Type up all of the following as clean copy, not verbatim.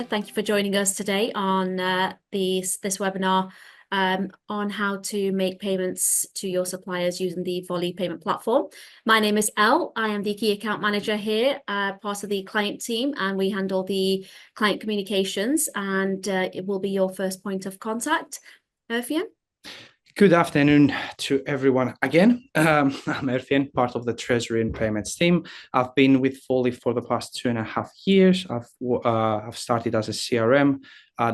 Thank you for joining us today on this webinar on how to make payments to your suppliers using the Voly Payment Platform. My name is Elle. I am the Key Account Manager here, part of the client team, and we handle the client communications, and it will be your first point of contact. Erfjen? Good afternoon to everyone again. I'm Erfjen, part of the Treasury and Payments team. I've been with Voly for the past 2.5 years. I've started as a CRM,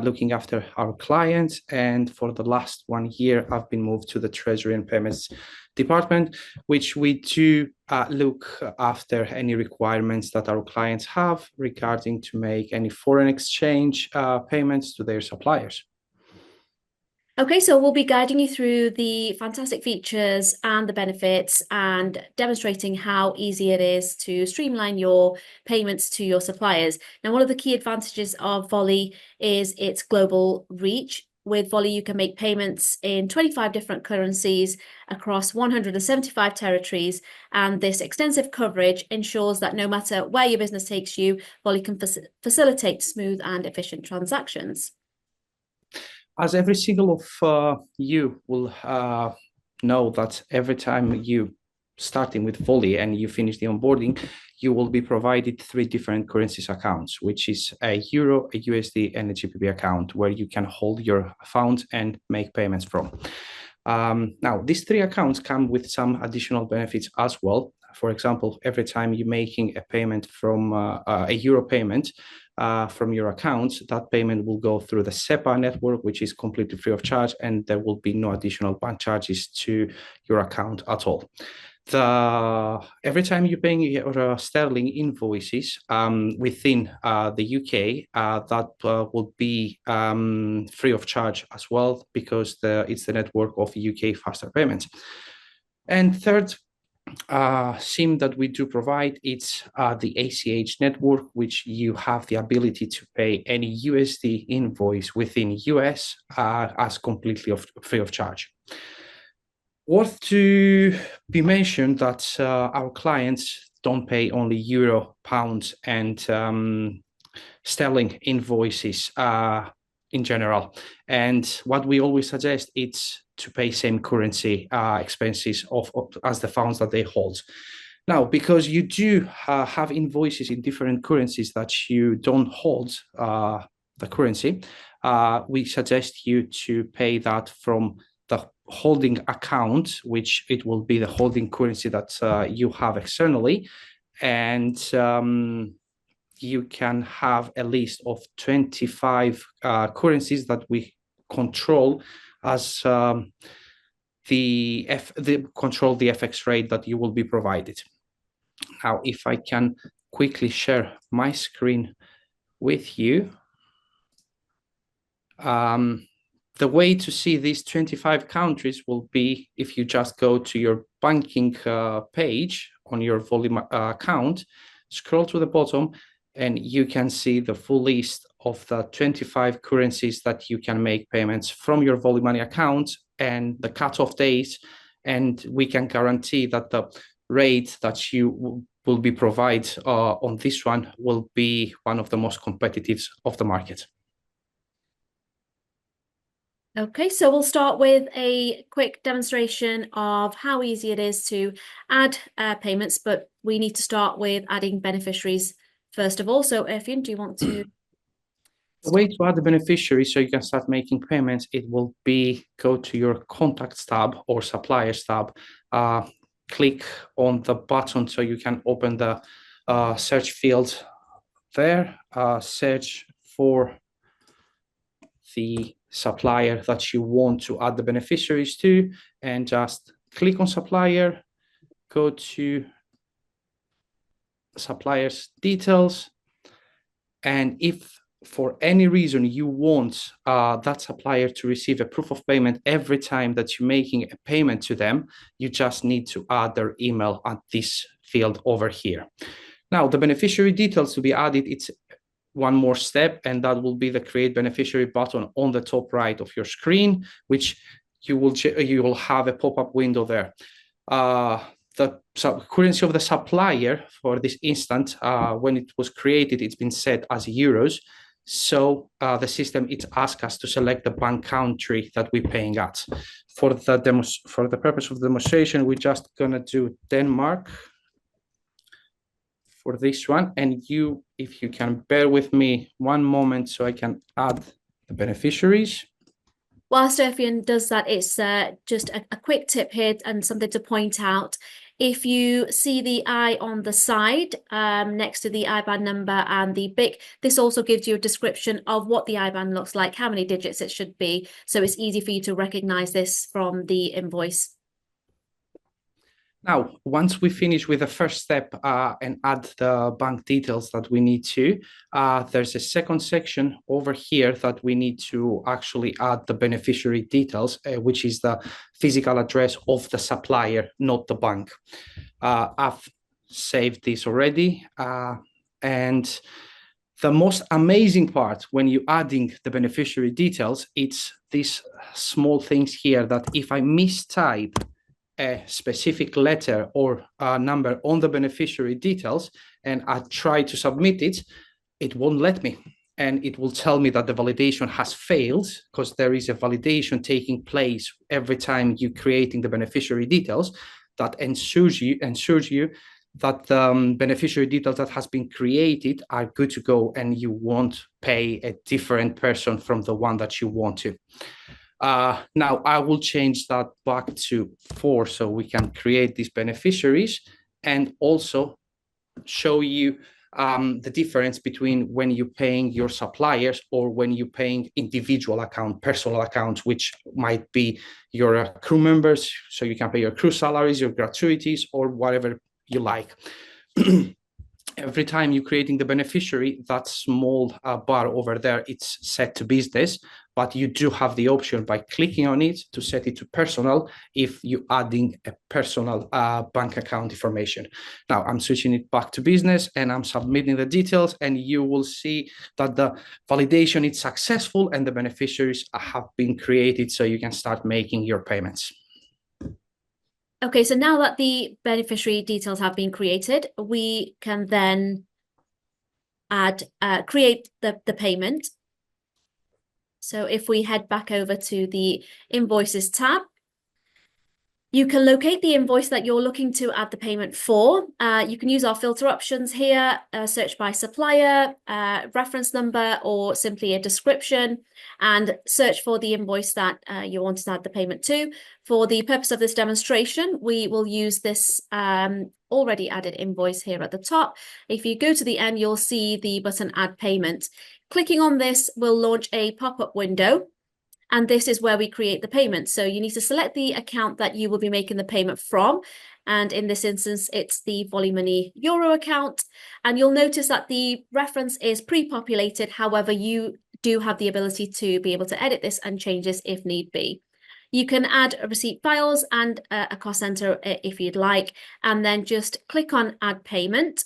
looking after our clients, and for the last 1 year, I've been moved to the Treasury and Payments department, which we do look after any requirements that our clients have regarding to make any foreign exchange payments to their suppliers. Okay, so we'll be guiding you through the fantastic features and the benefits and demonstrating how easy it is to streamline your payments to your suppliers. Now, one of the key advantages of Voly is its global reach. With Voly, you can make payments in 25 different currencies across 175 territories, and this extensive coverage ensures that no matter where your business takes you, Voly can facilitate smooth and efficient transactions. As every single of you will know that every time you starting with Voly and you finish the onboarding, you will be provided 3 different currencies accounts, which is a Euro, a USD, and a GBP account where you can hold your funds and make payments from. Now, these 3 accounts come with some additional benefits as well. For example, every time you're making a payment from a Euro payment, from your account, that payment will go through the Ceka network, which is completely free of charge, and there will be no additional bank charges to your account at all. Every time you're paying your sterling invoices within the UK, that will be free of charge as well, because it's the network of UK faster payments. And third, SIM that we do provide, it's the ACH network, which you have the ability to pay any USD invoice within US as completely free of charge. Worth to be mentioned that our clients don't pay only Euro, pounds, and sterling invoices in general. And what we always suggest is to pay same currency expenses as the funds that they hold. Now, because you do have invoices in different currencies that you don't hold the currency, we suggest you to pay that from the holding account, which it will be the holding currency that you have externally, and you can have a list of 25 currencies that we control as control the FX rate that you will be provided. Now, if I can quickly share my screen with you. The way to see these 25 countries will be if you just go to your banking page on your Voly account, scroll to the bottom, and you can see the full list of the 25 currencies that you can make payments from your Voly Money account and the cutoff days. And we can guarantee that the rate that you will be provided on this one will be one of the most competitive of the market. Okay, so we'll start with a quick demonstration of how easy it is to add payments, but we need to start with adding beneficiaries first of all. So, Erfjen, do you want to? The way to add the beneficiary so you can start making payments, it will be go to your contacts tab or suppliers tab, click on the button so you can open the search field there, search for the supplier that you want to add the beneficiaries to, and just click on supplier, go to supplier's details, and if for any reason you want that supplier to receive a proof of payment every time that you're making a payment to them, you just need to add their email at this field over here. Now, the beneficiary details to be added, it's one more step, and that will be the create beneficiary button on the top right of your screen, which you will have a pop-up window there. The currency of the supplier for this instant, when it was created, it's been set as euros. So the system, it asks us to select the bank country that we're paying at. For the purpose of the demonstration, we're just gonna do Denmark for this one. And if you can bear with me one moment so I can add the beneficiaries. Whilst Erfjen does that, it's just a quick tip here and something to point out. If you see the I on the side next to the IBAN number and the BIC, this also gives you a description of what the IBAN looks like, how many digits it should be. So it's easy for you to recognize this from the invoice. Now, once we finish with the first step and add the bank details that we need to, there's a second section over here that we need to actually add the beneficiary details, which is the physical address of the supplier, not the bank. I've saved this already. And the most amazing part when you're adding the beneficiary details, it's these small things here that if I mistype a specific letter or a number on the beneficiary details and I try to submit it, it won't let me. And it will tell me that the validation has failed because there is a validation taking place every time you're creating the beneficiary details that ensures you that the beneficiary details that has been created are good to go and you won't pay a different person from the one that you want to. Now I will change that back to 4 so we can create these beneficiaries and also show you the difference between when you're paying your suppliers or when you're paying individual account, personal accounts, which might be your crew members. So you can pay your crew salaries, your gratuities, or whatever you like. Every time you're creating the beneficiary, that small bar over there, it's set to business, but you do have the option by clicking on it to set it to personal if you're adding a personal bank account information. Now I'm switching it back to business and I'm submitting the details and you will see that the validation is successful and the beneficiaries have been created so you can start making your payments. Okay, so now that the beneficiary details have been created, we can then create the payment. So if we head back over to the Invoices tab, you can locate the invoice that you're looking to add the payment for. You can use our filter options here, search by supplier, reference number, or simply a description, and search for the invoice that you want to add the payment to. For the purpose of this demonstration, we will use this already added invoice here at the top. If you go to the end, you'll see the button Add Payment. Clicking on this will launch a pop-up window. And this is where we create the payment. So you need to select the account that you will be making the payment from. And in this instance, it's the Voly Money Euro account. And you'll notice that the reference is pre-populated. However, you do have the ability to be able to edit this and change this if need be. You can add receipt files and a cost center if you'd like, and then just click on Add Payment.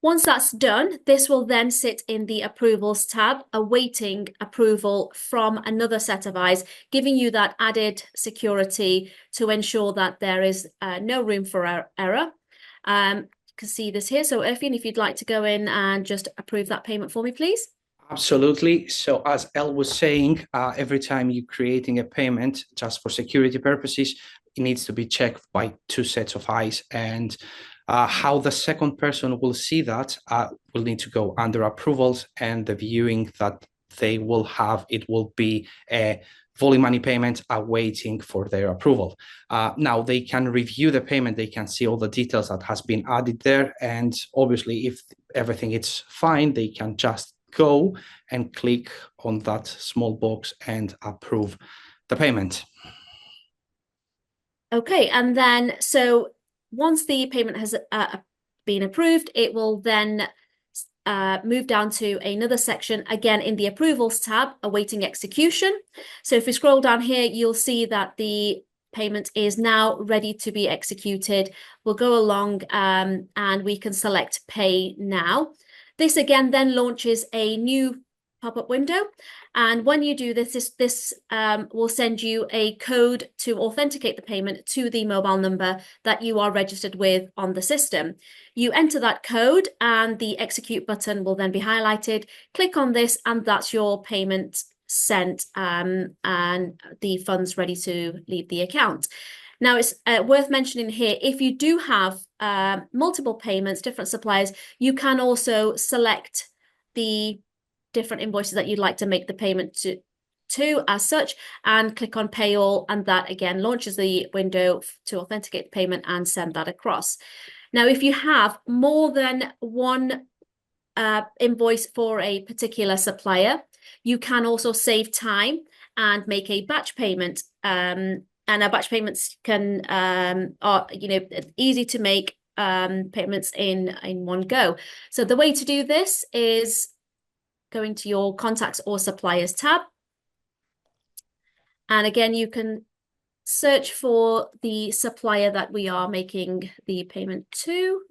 Once that's done, this will then sit in the Approvals tab, awaiting approval from another set of eyes, giving you that added security to ensure that there is no room for error. You can see this here. So Erfjen, if you'd like to go in and just approve that payment for me, please. Absolutely. So as Elle was saying, every time you're creating a payment, just for security purposes, it needs to be checked by 2 sets of eyes. And how the second person will see that will need to go under approvals, and the viewing that they will have, it will be a Voly money payment awaiting for their approval. Now they can review the payment, they can see all the details that has been added there. And obviously if everything is fine, they can just go and click on that small box and approve the payment. Okay, and then so once the payment has been approved, it will then move down to another section, again in the Approvals tab, awaiting execution. So if we scroll down here, you'll see that the payment is now ready to be executed. We'll go along and we can select Pay Now. This again then launches a new pop-up window. And when you do this, this will send you a code to authenticate the payment to the mobile number that you are registered with on the system. You enter that code and the execute button will then be highlighted. Click on this and that's your payment sent and the funds ready to leave the account. Now, it's worth mentioning here, if you do have multiple payments, different suppliers, you can also select the different invoices that you'd like to make the payment to as such, and click on pay all, and that again launches the window to authenticate the payment and send that across. Now, if you have more than one invoice for a particular supplier, you can also save time and make a batch payment. And our batch payments can are easy to make payments in one go. So the way to do this is going to your contacts or suppliers tab. And again, you can search for the supplier that we are making the payment to.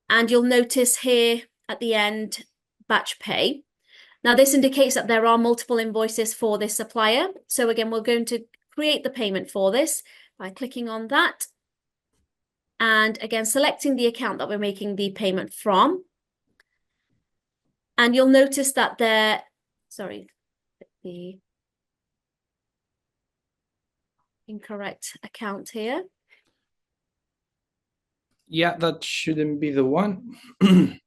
And you'll notice here at the end, batch pay. Now, this indicates that there are multiple invoices for this supplier. So again, we're going to create the payment for this by clicking on that. And again, selecting the account that we're making the payment from. And you'll notice that the incorrect account here. Yeah, that shouldn't be the one.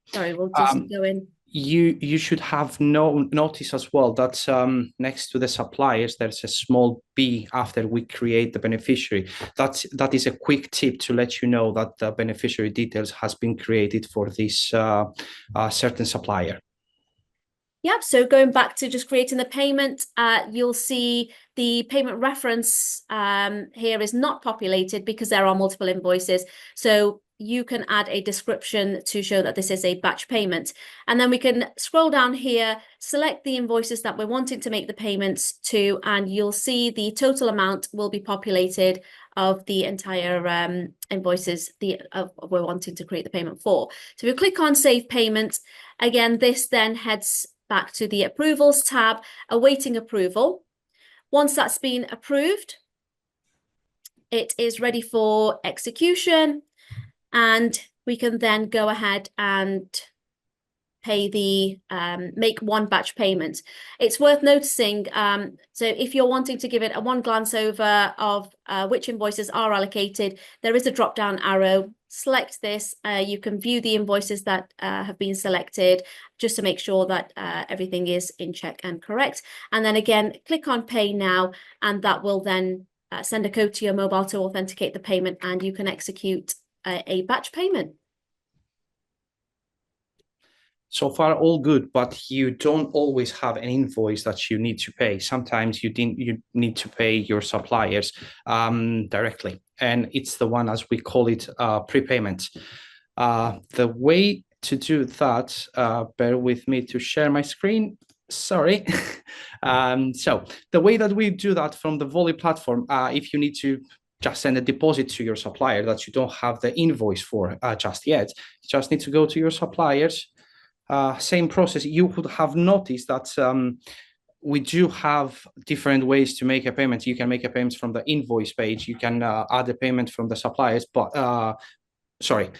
Sorry, we'll just go in. You should have notice as well that next to the suppliers, there's a small B after we create the beneficiary. That is a quick tip to let you know that the beneficiary details has been created for this certain supplier. Yep, so going back to just creating the payment, you'll see the payment reference here is not populated because there are multiple invoices. So you can add a description to show that this is a batch payment. And then we can scroll down here, select the invoices that we're wanting to make the payments to, and you'll see the total amount will be populated of the entire invoices we're wanting to create the payment for. So if you click on Save Payment, again, this then heads back to the Approvals tab, awaiting approval. Once that's been approved, it is ready for execution, and we can then go ahead and pay the make one batch payment. It's worth noticing, so if you're wanting to give it a one glance over of which invoices are allocated, there is a drop down arrow. Select this. You can view the invoices that have been selected just to make sure that everything is in check and correct. And then again, click on pay now, and that will then send a code to your mobile to authenticate the payment, and you can execute a batch payment. So far, all good, but you don't always have an invoice that you need to pay. Sometimes you need to pay your suppliers directly, and it's the one, as we call it, prepayment. The way to do that, bear with me to share my screen. Sorry. So the way that we do that from the Voly platform, if you need to just send a deposit to your supplier that you don't have the invoice for just yet, you just need to go to your suppliers. Same process. You would have noticed that we do have different ways to make a payment. You can make a payment from the invoice page. You can add a payment from the suppliers, but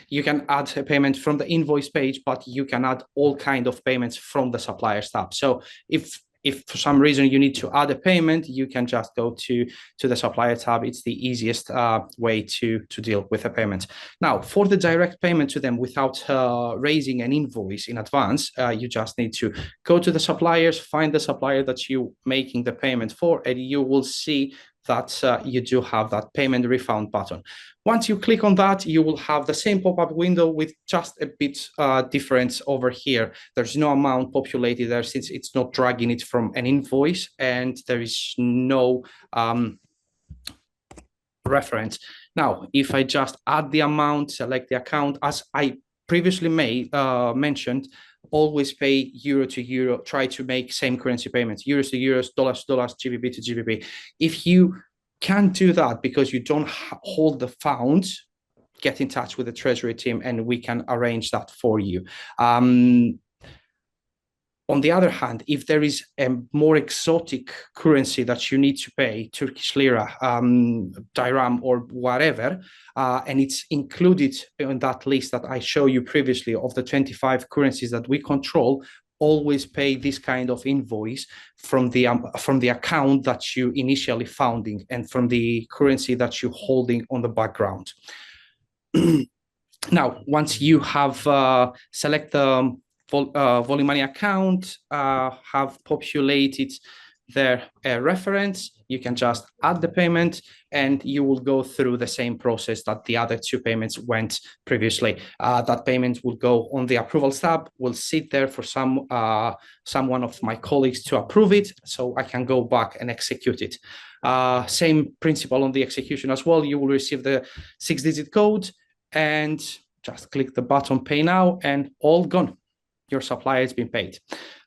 you can add a payment from the invoice page, but you can add all kind of payments from the suppliers tab. So if for some reason you need to add a payment, you can just go to the supplier tab. It's the easiest way to deal with a payment. Now, for the direct payment to them without raising an invoice in advance, you just need to go to the suppliers, find the supplier that you're making the payment for, and you will see that you do have that payment refund button. Once you click on that, you will have the same pop-up window with just a bit difference over here. There's no amount populated there since it's not dragging it from an invoice, and there is no reference. Now, if I just add the amount, select the account, as I previously mentioned, always pay euro to euro, try to make same currency payments, euros to euros, dollars to dollars, GBP to GBP. If you can't do that because you don't hold the funds, get in touch with the Treasury team and we can arrange that for you. On the other hand, if there is a more exotic currency that you need to pay, Turkish lira, dirham, or whatever, and it's included in that list that I showed you previously of the 25 currencies that we control, always pay this kind of invoice from the account that you initially founding and from the currency that you're holding on the background. Now, once you have select the Voly Money account, have populated their reference, you can just add the payment and you will go through the same process that the other two payments went previously. That payment will go on the approvals tab, will sit there for someone of my colleagues to approve it, so I can go back and execute it. Same principle on the execution as well. You will receive the 6-digit code and just click the button pay now and all gone. Your supplier has been paid.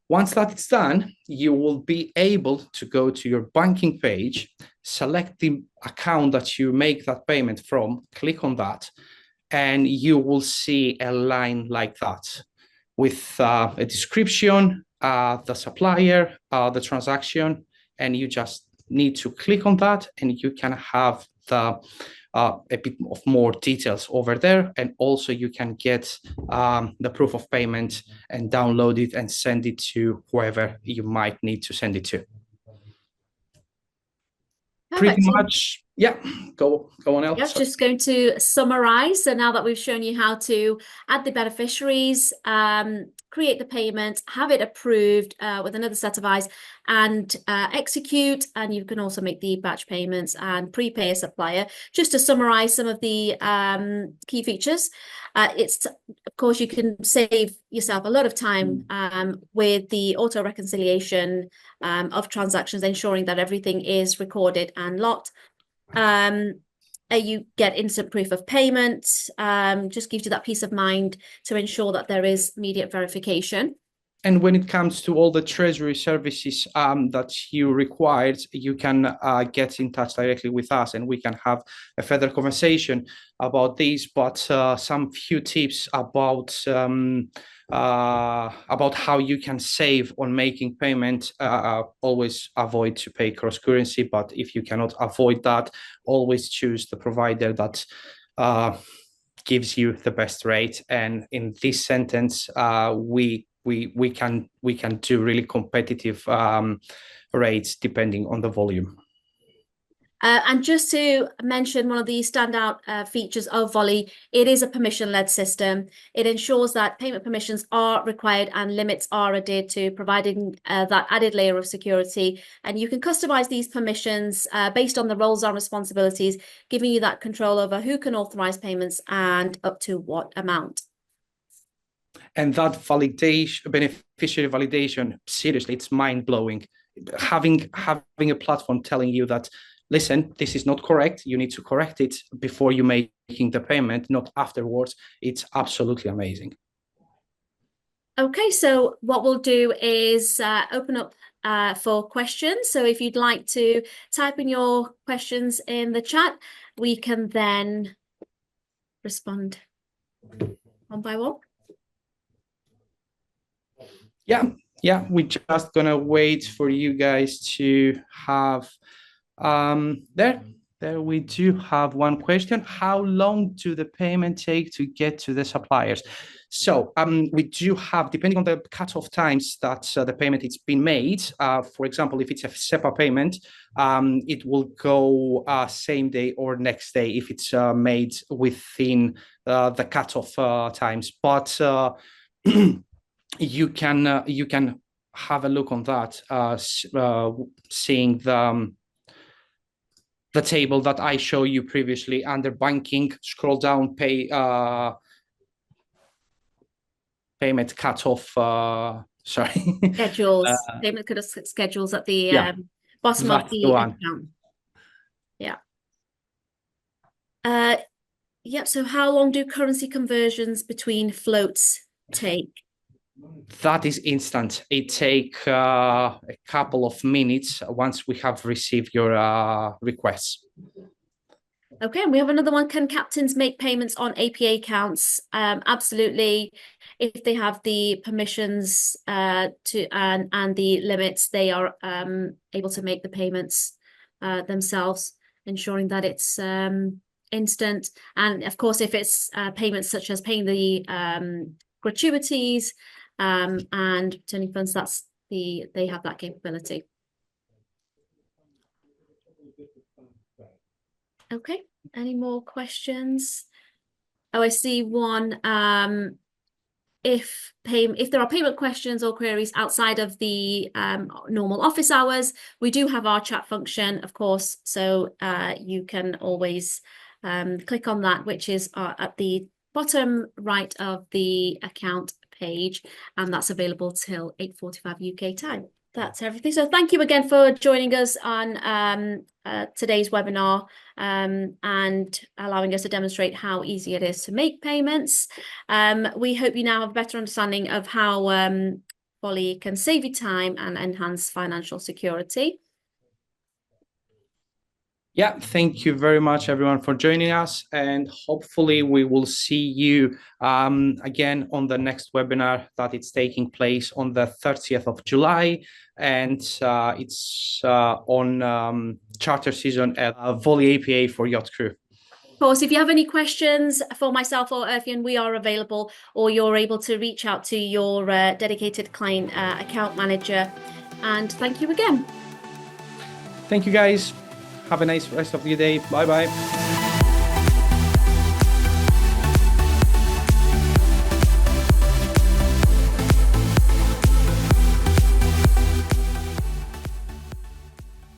Once that is done, you will be able to go to your banking page, select the account that you make that payment from, click on that, and you will see a line like that with a description, the supplier, the transaction, and you just need to click on that and you can have the a bit of more details over there, and also you can get the proof of payment and download it and send it to whoever you might need to send it to. Perfect. Pretty much, yeah. Go on, Elle. I was just going to summarize. So now that we've shown you how to add the beneficiaries, create the payment, have it approved with another set of eyes, and execute, and you can also make the batch payments and prepay a supplier. Just to summarize some of the key features, of course, you can save yourself a lot of time with the auto reconciliation of transactions, ensuring that everything is recorded and locked. You get instant proof of payment, just gives you that peace of mind to ensure that there is immediate verification. And when it comes to all the Treasury services that you required, you can get in touch directly with us and we can have a further conversation about these. But some few tips about how you can save on making payment. Always avoid to pay cross currency, but if you cannot avoid that, always choose the provider that gives you the best rate. And in this sentence, we can do really competitive rates depending on the volume. And just to mention one of the standout features of Voly, it is a permission-led system. It ensures that payment permissions are required and limits are adhered to, providing that added layer of security. And you can customize these permissions based on the roles and responsibilities, giving you that control over who can authorize payments and up to what amount. And that validation, beneficiary validation, seriously, it's mind-blowing. Having a platform telling you that, listen, this is not correct, you need to correct it before you making the payment, not afterwards. It's absolutely amazing. Okay, so what we'll do is open up for questions. So if you'd like to type in your questions in the chat, we can then respond one by one. Yeah, we're just gonna wait for you guys to have there we do have one question. How long do the payment take to get to the suppliers? So we do have, depending on the cutoff times that the payment it's been made, for example, if it's a SEPA payment, it will go same day or next day if it's made within the cutoff times. But you can have a look on that, seeing the table that I showed you previously under banking. Scroll down, payment cutoff. Sorry, schedules. Payment cutoff schedules at the bottom of the account. Yeah. Yeah. So how long do currency conversions between floats take? That is instant. It takes a couple of minutes once we have received your requests. Okay, and we have another one. Can captains make payments on APA accounts? Absolutely. If they have the permissions to and the limits, they are able to make the payments themselves, ensuring that it's instant. And of course, if it's payments such as paying the gratuities and returning funds, they have that capability. Okay, any more questions? Oh, I see one. If there are payment questions or queries outside of the normal office hours, we do have our chat function, of course, so you can always click on that, which is at the bottom right of the account page, and that's available till 8:45 UK time. That's everything. So thank you again for joining us on today's webinar and allowing us to demonstrate how easy it is to make payments. We hope you now have a better understanding of how Voly can save you time and enhance financial security. Yeah, thank you very much, everyone, for joining us. And hopefully we will see you again on the next webinar that it's taking place on the 30th of July. And it's on charter season at Voly APA for Yacht Crew. Of course, if you have any questions for myself or Erfjen, we are available, or you're able to reach out to your dedicated client account manager. And thank you again. Thank you, guys. Have a nice rest of your day. Bye-bye.